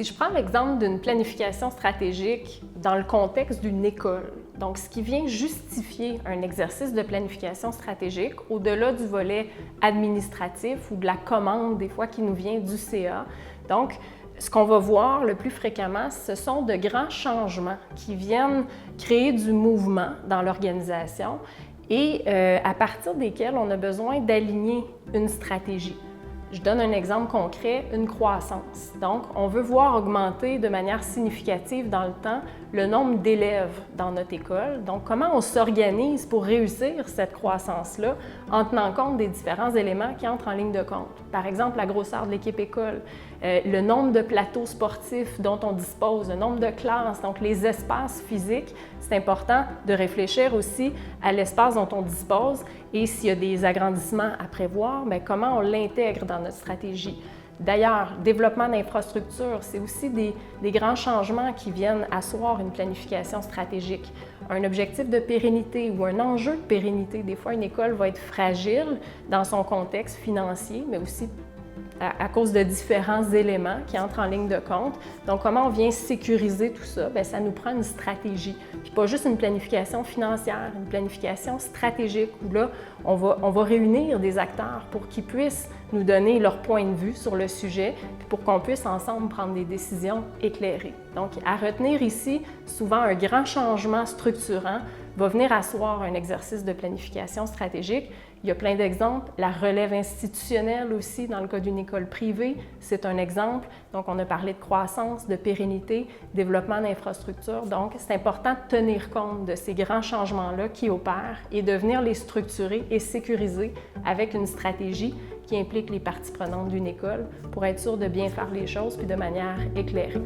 Si je prends l'exemple d'une planification stratégique dans le contexte d'une école, donc ce qui vient justifier un exercice de planification stratégique au-delà du volet administratif ou de la commande des fois qui nous vient du CA. Donc, ce qu'on va voir le plus fréquemment, ce sont de grands changements qui viennent créer du mouvement dans l'organisation et à partir desquels on a besoin d'aligner une stratégie. Je donne un exemple concret, une croissance. Donc, on veut voir augmenter de manière significative dans le temps le nombre d'élèves dans notre école. Donc, comment on s'organise pour réussir cette croissance-là en tenant compte des différents éléments qui entrent en ligne de compte. Par exemple, la grosseur de l'équipe école, le nombre de plateaux sportifs dont on dispose, le nombre de classes, donc les espaces physiques. C'est important de réfléchir aussi à l'espace dont on dispose et s'il y a des agrandissements à prévoir, bien, comment on l'intègre dans notre stratégie. D'ailleurs, développement d'infrastructures, c'est aussi des grands changements qui viennent asseoir une planification stratégique. Un objectif de pérennité ou un enjeu de pérennité. Des fois, une école va être fragile dans son contexte financier, mais aussi à cause de différents éléments qui entrent en ligne de compte. Donc, comment on vient sécuriser tout ça? Bien, ça nous prend une stratégie. Puis pas juste une planification financière, une planification stratégique où là, on va réunir des acteurs pour qu'ils puissent nous donner leur point de vue sur le sujet, puis pour qu'on puisse ensemble prendre des décisions éclairées. Donc, à retenir ici, souvent un grand changement structurant va venir asseoir un exercice de planification stratégique. Il y a plein d'exemples. La relève institutionnelle aussi, dans le cas d'une école privée, c'est un exemple. Donc, on a parlé de croissance, de pérennité, développement d'infrastructures. Donc, c'est important de tenir compte de ces grands changements-là qui opèrent et de venir les structurer et sécuriser avec une stratégie qui implique les parties prenantes d'une école pour être sûr de bien faire les choses puis de manière éclairée.